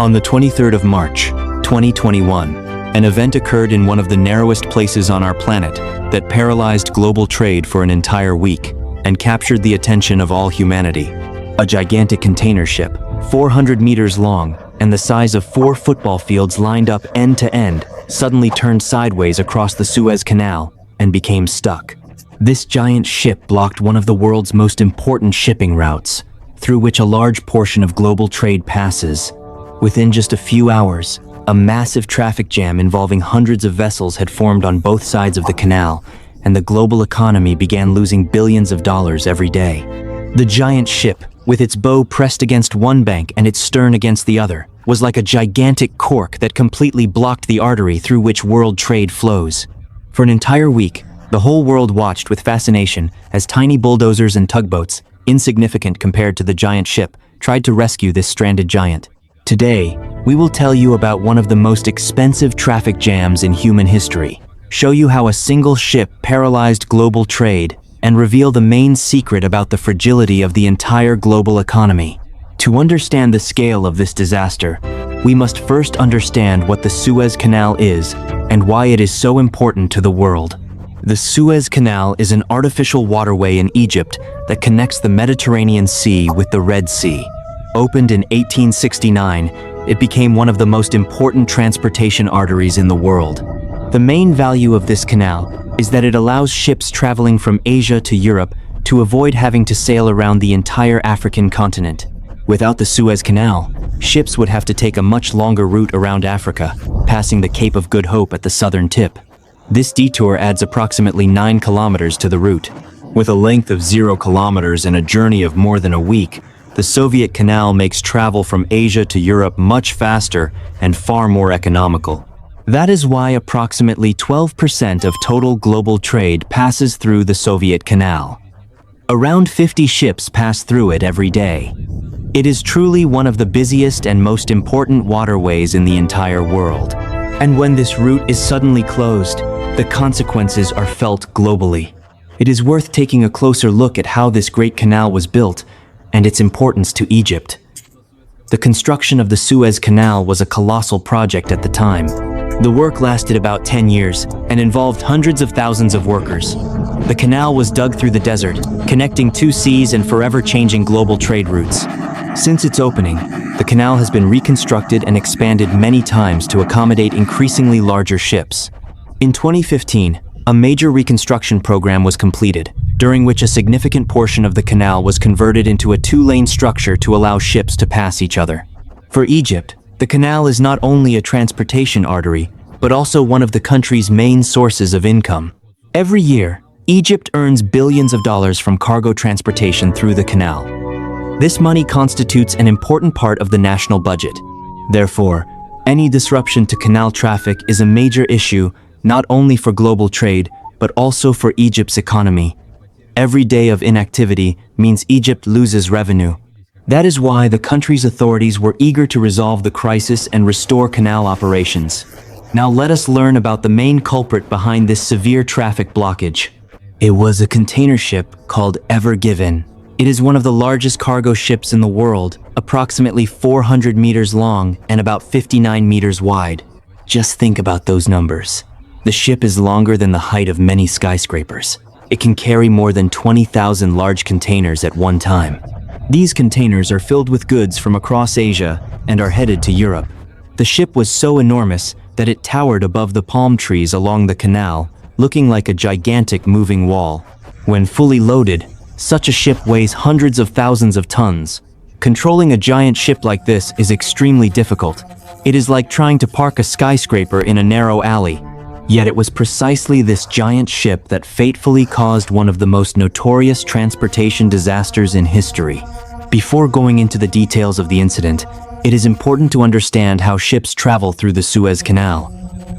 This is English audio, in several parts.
On the 23rd of March, 2021, an event occurred in one of the narrowest places on our planet that paralyzed global trade for an entire week and captured the attention of all humanity. A gigantic container ship, 400 meters long and the size of 4 football fields lined up end to end, suddenly turned sideways across the Suez Canal and became stuck. This giant ship blocked one of the world's most important shipping routes, through which a large portion of global trade passes. Within just a few hours, a massive traffic jam involving hundreds of vessels had formed on both sides of the canal, and the global economy began losing billions of dollars every day. The giant ship, with its bow pressed against one bank and its stern against the other, was like a gigantic cork that completely blocked the artery through which world trade flows. For an entire week, the whole world watched with fascination as tiny bulldozers and tugboats, insignificant compared to the giant ship, tried to rescue this stranded giant. Today, we will tell you about one of the most expensive traffic jams in human history, show you how a single ship paralyzed global trade, and reveal the main secret about the fragility of the entire global economy. To understand the scale of this disaster, we must first understand what the Suez Canal is and why it is so important to the world. The Suez Canal is an artificial waterway in Egypt that connects the Mediterranean Sea with the Red Sea. Opened in 1869, it became one of the most important transportation arteries in the world. The main value of this canal is that it allows ships traveling from Asia to Europe to avoid having to sail around the entire African continent. Without the Suez Canal, ships would have to take a much longer route around Africa, passing the Cape of Good Hope at the southern tip. This detour adds approximately 9 kilometers to the route. With a length of 0 kilometers and a journey of more than a week, the Soviet Canal makes travel from Asia to Europe much faster and far more economical. That is why approximately 12% of total global trade passes through the Soviet Canal. Around 50 ships pass through it every day. It is truly one of the busiest and most important waterways in the entire world. And when this route is suddenly closed, the consequences are felt globally. It is worth taking a closer look at how this great canal was built and its importance to Egypt. The construction of the Suez Canal was a colossal project at the time. The work lasted about 10 years and involved hundreds of thousands of workers. The canal was dug through the desert, connecting 2 seas and forever changing global trade routes. Since its opening, the canal has been reconstructed and expanded many times to accommodate increasingly larger ships. In 2015, a major reconstruction program was completed, during which a significant portion of the canal was converted into a 2-lane structure to allow ships to pass each other. For Egypt, the canal is not only a transportation artery, but also one of the country's main sources of income. Every year, Egypt earns billions of dollars from cargo transportation through the canal. This money constitutes an important part of the national budget. Therefore, any disruption to canal traffic is a major issue not only for global trade, but also for Egypt's economy. Every day of inactivity means Egypt loses revenue. That is why the country's authorities were eager to resolve the crisis and restore canal operations. Now let us learn about the main culprit behind this severe traffic blockage. It was a container ship called Ever Given. It is one of the largest cargo ships in the world, approximately 400 meters long and about 59 meters wide. Just think about those numbers. The ship is longer than the height of many skyscrapers. It can carry more than 20,000 large containers at one time. These containers are filled with goods from across Asia and are headed to Europe. The ship was so enormous that it towered above the palm trees along the canal, looking like a gigantic moving wall. When fully loaded, such a ship weighs hundreds of thousands of tons. Controlling a giant ship like this is extremely difficult. It is like trying to park a skyscraper in a narrow alley. Yet it was precisely this giant ship that fatefully caused one of the most notorious transportation disasters in history. Before going into the details of the incident, it is important to understand how ships travel through the Suez Canal.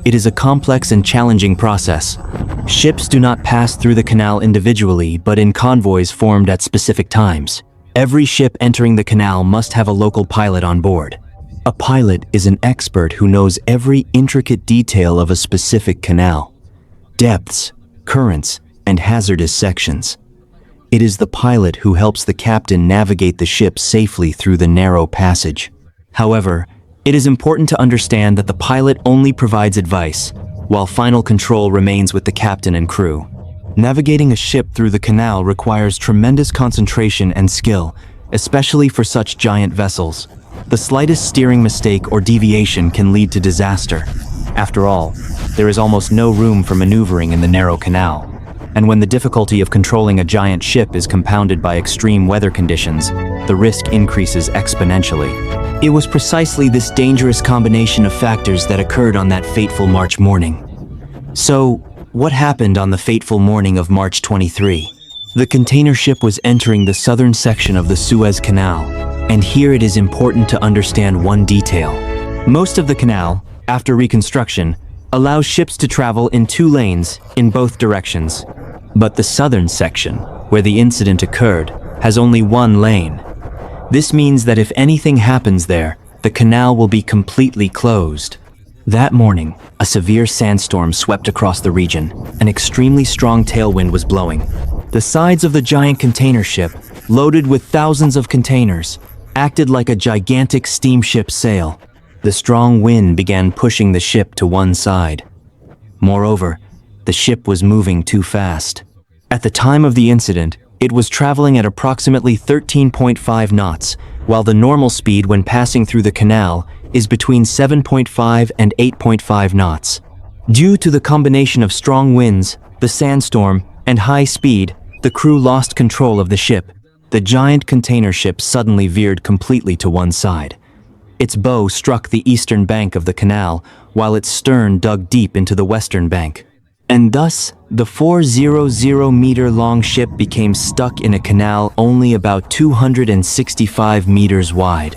It is a complex and challenging process. Ships do not pass through the canal individually, but in convoys formed at specific times. Every ship entering the canal must have a local pilot on board. A pilot is an expert who knows every intricate detail of a specific canal, depths, currents, and hazardous sections. It is the pilot who helps the captain navigate the ship safely through the narrow passage. However, It is important to understand that the pilot only provides advice, while final control remains with the captain and crew. Navigating a ship through the canal requires tremendous concentration and skill, especially for such giant vessels. The slightest steering mistake or deviation can lead to disaster. After all, there is almost no room for maneuvering in the narrow canal. And when the difficulty of controlling a giant ship is compounded by extreme weather conditions, the risk increases exponentially. It was precisely this dangerous combination of factors that occurred on that fateful March morning. So, what happened on the fateful morning of March 23? The container ship was entering the southern section of the Suez Canal, and here it is important to understand one detail. Most of the canal, after reconstruction, allows ships to travel in 2 lanes in both directions. But the southern section, where the incident occurred, has only 1 lane. This means that if anything happens there, the canal will be completely closed. That morning, a severe sandstorm swept across the region. An extremely strong tailwind was blowing. The sides of the giant container ship, loaded with thousands of containers, acted like a gigantic steamship sail. The strong wind began pushing the ship to one side. Moreover, the ship was moving too fast. At the time of the incident, it was traveling at approximately 13.5 knots, while the normal speed when passing through the canal is between 7.5 and 8.5 knots. Due to the combination of strong winds, the sandstorm, and high speed, the crew lost control of the ship. The giant container ship suddenly veered completely to one side. Its bow struck the eastern bank of the canal, while its stern dug deep into the western bank. And thus, the 400-meter-long ship became stuck in a canal only about 265 meters wide.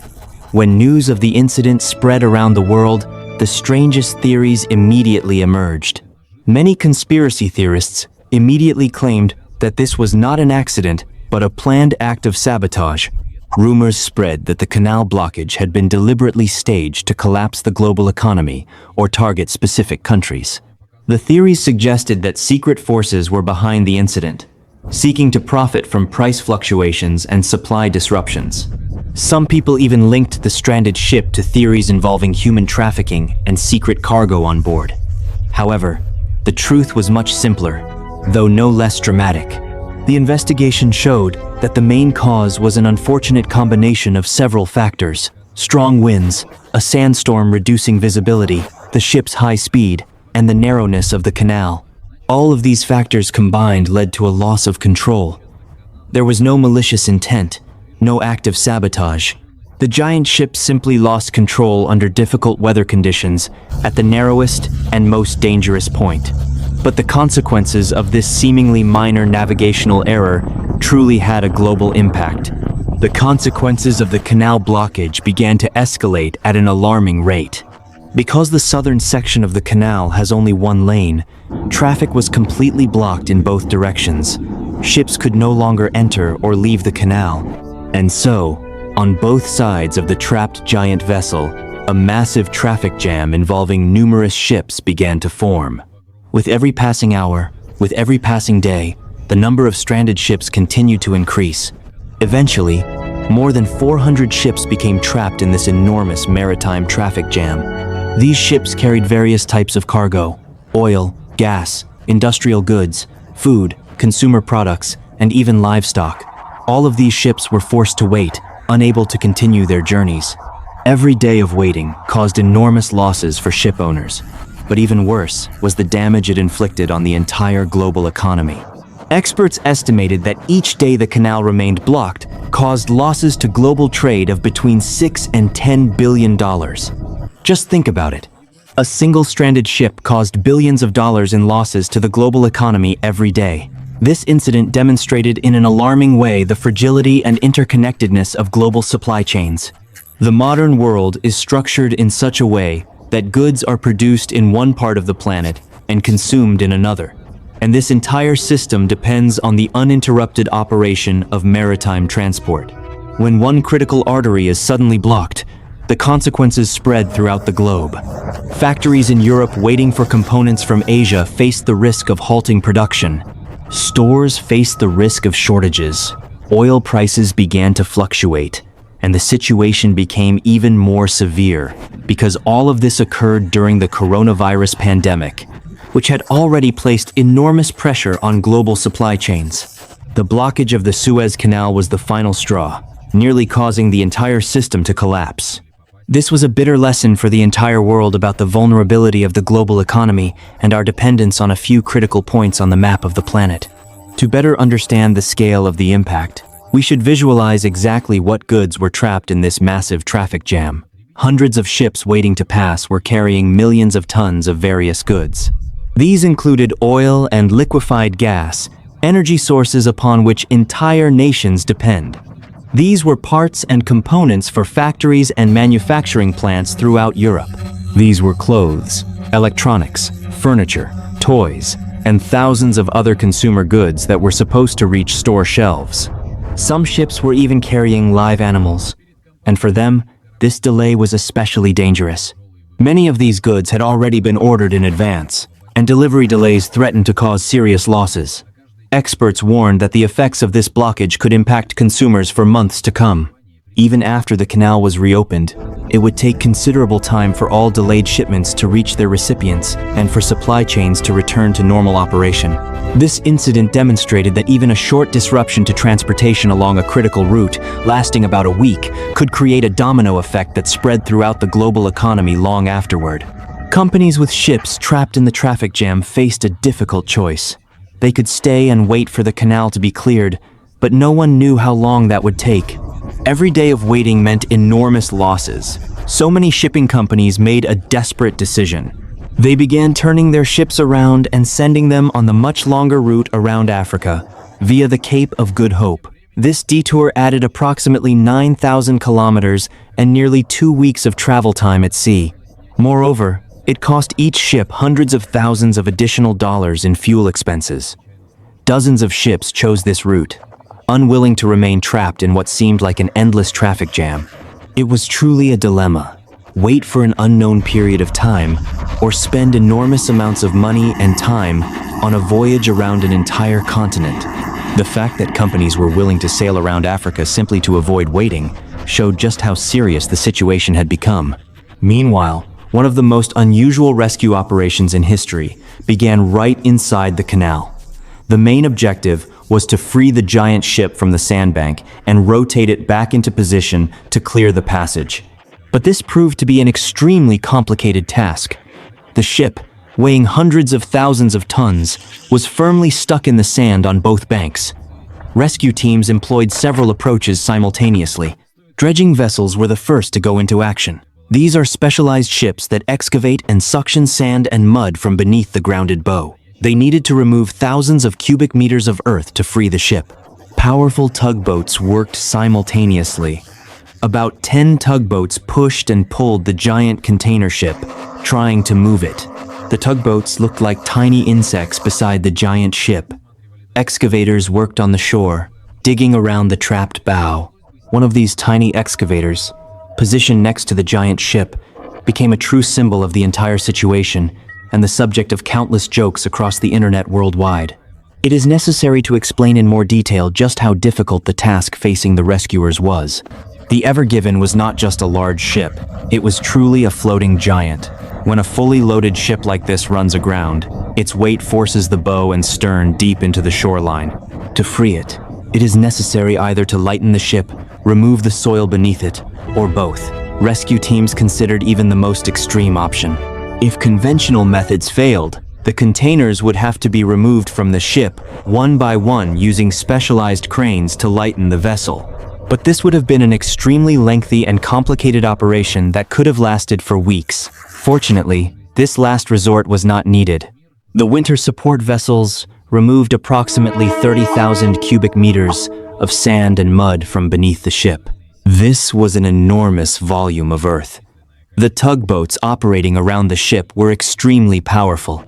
When news of the incident spread around the world, the strangest theories immediately emerged. Many conspiracy theorists immediately claimed that this was not an accident, but a planned act of sabotage. Rumors spread that the canal blockage had been deliberately staged to collapse the global economy or target specific countries. The theories suggested that secret forces were behind the incident, seeking to profit from price fluctuations and supply disruptions. Some people even linked the stranded ship to theories involving human trafficking and secret cargo on board. However, the truth was much simpler, though no less dramatic. The investigation showed that the main cause was an unfortunate combination of several factors: strong winds, a sandstorm reducing visibility, the ship's high speed, and the narrowness of the canal. All of these factors combined led to a loss of control. There was no malicious intent, no act of sabotage. The giant ship simply lost control under difficult weather conditions at the narrowest and most dangerous point. But the consequences of this seemingly minor navigational error truly had a global impact. The consequences of the canal blockage began to escalate at an alarming rate. Because the southern section of the canal has only 1 lane, traffic was completely blocked in both directions. Ships could no longer enter or leave the canal. And so, on both sides of the trapped giant vessel, a massive traffic jam involving numerous ships began to form. With every passing hour, with every passing day, the number of stranded ships continued to increase. Eventually, more than 400 ships became trapped in this enormous maritime traffic jam. These ships carried various types of cargo: oil, gas, industrial goods, food, consumer products, and even livestock. All of these ships were forced to wait, unable to continue their journeys. Every day of waiting caused enormous losses for ship owners. But even worse was the damage it inflicted on the entire global economy. Experts estimated that each day the canal remained blocked caused losses to global trade of between $6 and $10 billion. Just think about it. A single stranded ship caused billions of dollars in losses to the global economy every day. This incident demonstrated in an alarming way the fragility and interconnectedness of global supply chains. The modern world is structured in such a way that goods are produced in one part of the planet and consumed in another. And this entire system depends on the uninterrupted operation of maritime transport. When one critical artery is suddenly blocked, the consequences spread throughout the globe. Factories in Europe waiting for components from Asia faced the risk of halting production. Stores faced the risk of shortages. Oil prices began to fluctuate. and the situation became even more severe because all of this occurred during the coronavirus pandemic, which had already placed enormous pressure on global supply chains. The blockage of the Suez Canal was the final straw, nearly causing the entire system to collapse. This was a bitter lesson for the entire world about the vulnerability of the global economy and our dependence on a few critical points on the map of the planet. To better understand the scale of the impact, we should visualize exactly what goods were trapped in this massive traffic jam. Hundreds of ships waiting to pass were carrying millions of tons of various goods. These included oil and liquefied gas, energy sources upon which entire nations depend. These were parts and components for factories and manufacturing plants throughout Europe. These were clothes, electronics, furniture, toys, and thousands of other consumer goods that were supposed to reach store shelves. Some ships were even carrying live animals, and for them, this delay was especially dangerous. Many of these goods had already been ordered in advance, and delivery delays threatened to cause serious losses. Experts warned that the effects of this blockage could impact consumers for months to come. Even after the canal was reopened, it would take considerable time for all delayed shipments to reach their recipients and for supply chains to return to normal operation. This incident demonstrated that even a short disruption to transportation along a critical route, lasting about a week, could create a domino effect that spread throughout the global economy long afterward. Companies with ships trapped in the traffic jam faced a difficult choice. They could stay and wait for the canal to be cleared, but no one knew how long that would take. Every day of waiting meant enormous losses. So many shipping companies made a desperate decision. They began turning their ships around and sending them on the much longer route around Africa, via the Cape of Good Hope. This detour added approximately 9,000 kilometers and nearly 2 weeks of travel time at sea. Moreover, it cost each ship hundreds of thousands of additional dollars in fuel expenses. Dozens of ships chose this route, unwilling to remain trapped in what seemed like an endless traffic jam. It was truly a dilemma. Wait for an unknown period of time, or spend enormous amounts of money and time on a voyage around an entire continent. The fact that companies were willing to sail around Africa simply to avoid waiting showed just how serious the situation had become. Meanwhile, one of the most unusual rescue operations in history began right inside the canal. The main objective was to free the giant ship from the sandbank and rotate it back into position to clear the passage. But this proved to be an extremely complicated task. The ship, weighing hundreds of thousands of tons, was firmly stuck in the sand on both banks. Rescue teams employed several approaches simultaneously. Dredging vessels were the first to go into action. These are specialized ships that excavate and suction sand and mud from beneath the grounded bow. They needed to remove thousands of cubic meters of earth to free the ship. Powerful tugboats worked simultaneously. About 10 tugboats pushed and pulled the giant container ship, trying to move it. The tugboats looked like tiny insects beside the giant ship. Excavators worked on the shore, digging around the trapped bow. One of these tiny excavators, positioned next to the giant ship, became a true symbol of the entire situation and the subject of countless jokes across the internet worldwide. It is necessary to explain in more detail just how difficult the task facing the rescuers was. The Ever Given was not just a large ship, it was truly a floating giant. When a fully loaded ship like this runs aground, its weight forces the bow and stern deep into the shoreline. To free it, it is necessary either to lighten the ship, remove the soil beneath it, or both. Rescue teams considered even the most extreme option. If conventional methods failed, the containers would have to be removed from the ship one by one using specialized cranes to lighten the vessel. But this would have been an extremely lengthy and complicated operation that could have lasted for weeks. Fortunately, this last resort was not needed. The winter support vessels removed approximately 30,000 cubic meters of sand and mud from beneath the ship. This was an enormous volume of earth. The tugboats operating around the ship were extremely powerful,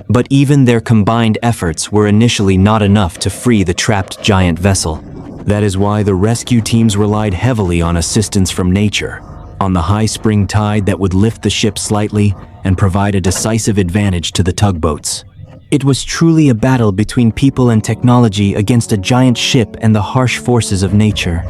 but even their combined efforts were initially not enough to free the trapped giant vessel. That is why the rescue teams relied heavily on assistance from nature, on the high spring tide that would lift the ship slightly and provide a decisive advantage to the tugboats. It was truly a battle between people and technology against a giant ship and the harsh forces of nature.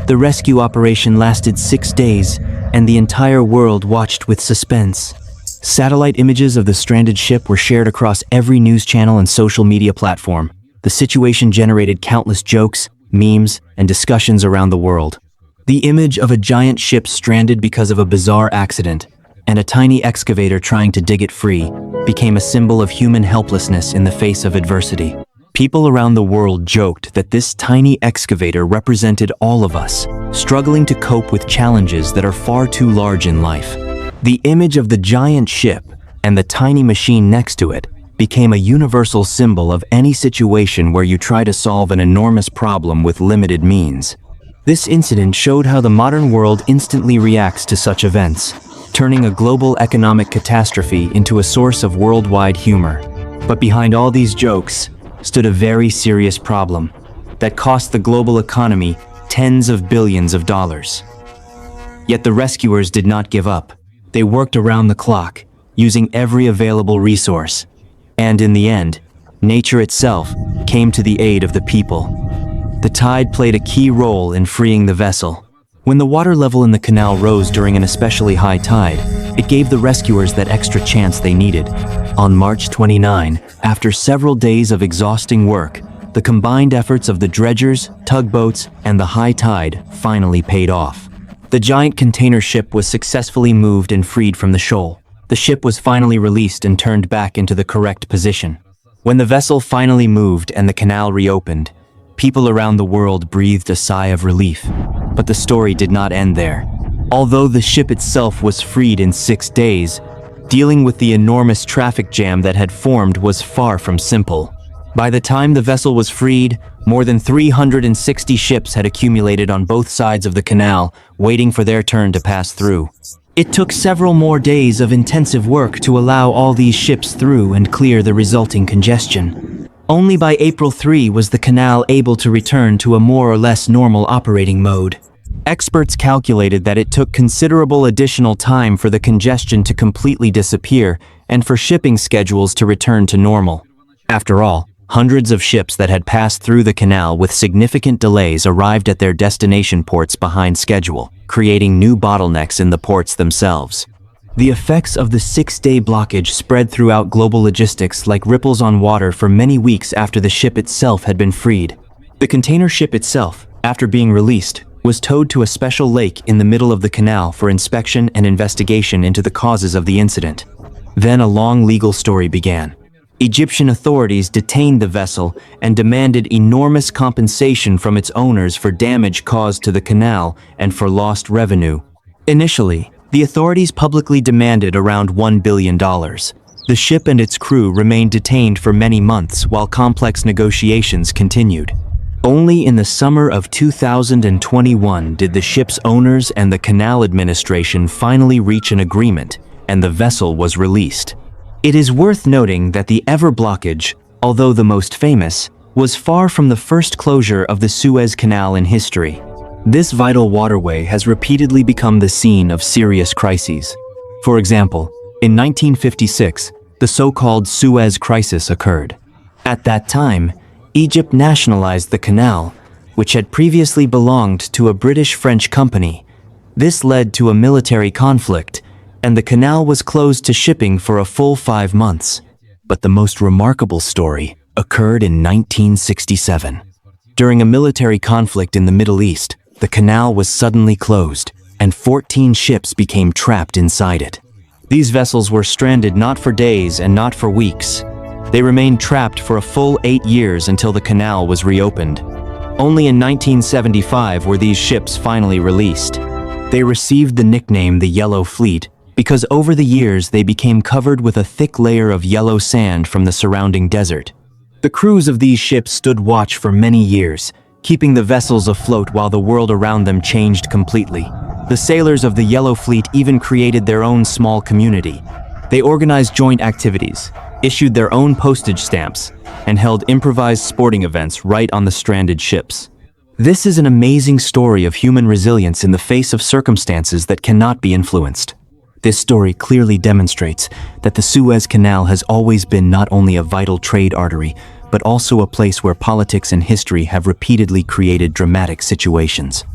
The rescue operation lasted 6 days, and the entire world watched with suspense. Satellite images of the stranded ship were shared across every news channel and social media platform. The situation generated countless jokes, memes, and discussions around the world. The image of a giant ship stranded because of a bizarre accident, and a tiny excavator trying to dig it free, became a symbol of human helplessness in the face of adversity. People around the world joked that this tiny excavator represented all of us, struggling to cope with challenges that are far too large in life. The image of the giant ship and the tiny machine next to it became a universal symbol of any situation where you try to solve an enormous problem with limited means. This incident showed how the modern world instantly reacts to such events, turning a global economic catastrophe into a source of worldwide humor. But behind all these jokes stood a very serious problem that cost the global economy tens of billions of dollars. Yet the rescuers did not give up. They worked around the clock, using every available resource. And in the end, nature itself came to the aid of the people. The tide played a key role in freeing the vessel. When the water level in the canal rose during an especially high tide, it gave the rescuers that extra chance they needed. On March 29, after several days of exhausting work, the combined efforts of the dredgers, tugboats, and the high tide finally paid off. The giant container ship was successfully moved and freed from the shoal. The ship was finally released and turned back into the correct position. When the vessel finally moved and the canal reopened, people around the world breathed a sigh of relief. But the story did not end there. Although the ship itself was freed in 6 days, dealing with the enormous traffic jam that had formed was far from simple. By the time the vessel was freed, more than 360 ships had accumulated on both sides of the canal, waiting for their turn to pass through. It took several more days of intensive work to allow all these ships through and clear the resulting congestion. Only by April 3 was the canal able to return to a more or less normal operating mode. Experts calculated that it took considerable additional time for the congestion to completely disappear and for shipping schedules to return to normal. After all, hundreds of ships that had passed through the canal with significant delays arrived at their destination ports behind schedule, creating new bottlenecks in the ports themselves. The effects of the 6-day blockage spread throughout global logistics like ripples on water for many weeks after the ship itself had been freed. The container ship itself, after being released, was towed to a special lake in the middle of the canal for inspection and investigation into the causes of the incident. Then a long legal story began. Egyptian authorities detained the vessel and demanded enormous compensation from its owners for damage caused to the canal and for lost revenue. Initially, the authorities publicly demanded around $1 billion. The ship and its crew remained detained for many months while complex negotiations continued. Only in the summer of 2021 did the ship's owners and the canal administration finally reach an agreement, and the vessel was released. It is worth noting that the Ever blockage, although the most famous, was far from the first closure of the Suez Canal in history. This vital waterway has repeatedly become the scene of serious crises. For example, in 1956, the so-called Suez Crisis occurred. At that time, Egypt nationalized the canal, which had previously belonged to a British-French company. This led to a military conflict, and the canal was closed to shipping for a full 5 months. But the most remarkable story occurred in 1967. During a military conflict in the Middle East, the canal was suddenly closed, and 14 ships became trapped inside it. These vessels were stranded not for days and not for weeks. They remained trapped for a full 8 years until the canal was reopened. Only in 1975 were these ships finally released. They received the nickname the Yellow Fleet because over the years they became covered with a thick layer of yellow sand from the surrounding desert. The crews of these ships stood watch for many years, keeping the vessels afloat while the world around them changed completely. The sailors of the Yellow Fleet even created their own small community. They organized joint activities, issued their own postage stamps, and held improvised sporting events right on the stranded ships. This is an amazing story of human resilience in the face of circumstances that cannot be influenced. This story clearly demonstrates that the Suez Canal has always been not only a vital trade artery, but also a place where politics and history have repeatedly created dramatic situations.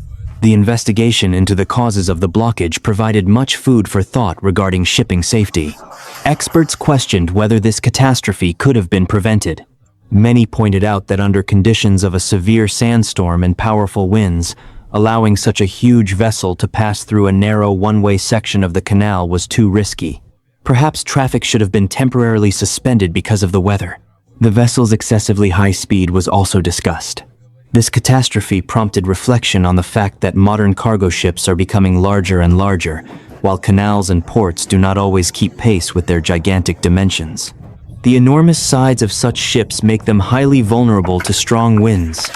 The investigation into the causes of the blockage provided much food for thought regarding shipping safety. Experts questioned whether this catastrophe could have been prevented. Many pointed out that under conditions of a severe sandstorm and powerful winds, allowing such a huge vessel to pass through a narrow one-way section of the canal was too risky. Perhaps traffic should have been temporarily suspended because of the weather. The vessel's excessively high speed was also discussed. This catastrophe prompted reflection on the fact that modern cargo ships are becoming larger and larger, while canals and ports do not always keep pace with their gigantic dimensions. The enormous size of such ships make them highly vulnerable to strong winds.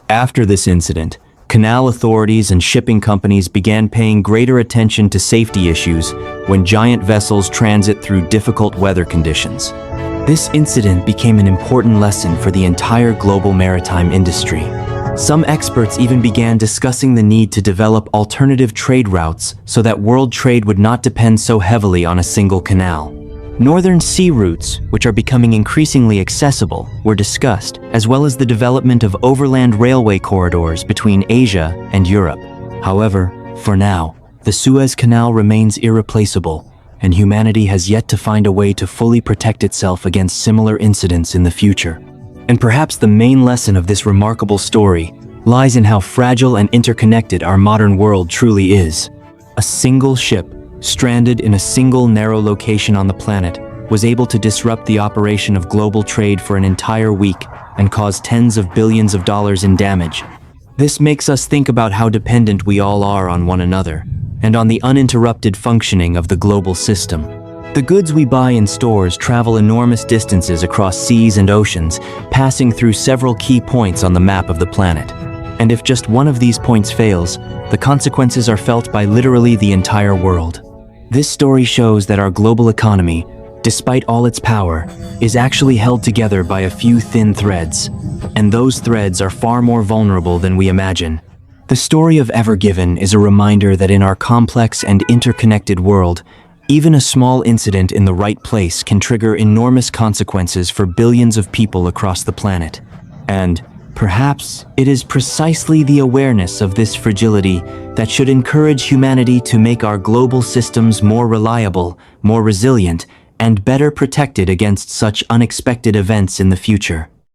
After this incident, canal authorities and shipping companies began paying greater attention to safety issues when giant vessels transit through difficult weather conditions. This incident became an important lesson for the entire global maritime industry. Some experts even began discussing the need to develop alternative trade routes so that world trade would not depend so heavily on a single canal. Northern sea routes, which are becoming increasingly accessible, were discussed, as well as the development of overland railway corridors between Asia and Europe. However, for now, the Suez Canal remains irreplaceable, and humanity has yet to find a way to fully protect itself against similar incidents in the future. And perhaps the main lesson of this remarkable story lies in how fragile and interconnected our modern world truly is. A single ship, stranded in a single narrow location on the planet, was able to disrupt the operation of global trade for an entire week and cause tens of billions of dollars in damage. This makes us think about how dependent we all are on one another, and on the uninterrupted functioning of the global system. The goods we buy in stores travel enormous distances across seas and oceans, passing through several key points on the map of the planet. And if just one of these points fails, the consequences are felt by literally the entire world. This story shows that our global economy, despite all its power, is actually held together by a few thin threads, and those threads are far more vulnerable than we imagine. The story of Ever Given is a reminder that in our complex and interconnected world, even a small incident in the right place can trigger enormous consequences for billions of people across the planet. And perhaps it is precisely the awareness of this fragility that should encourage humanity to make our global systems more reliable, more resilient, and better protected against such unexpected events in the future.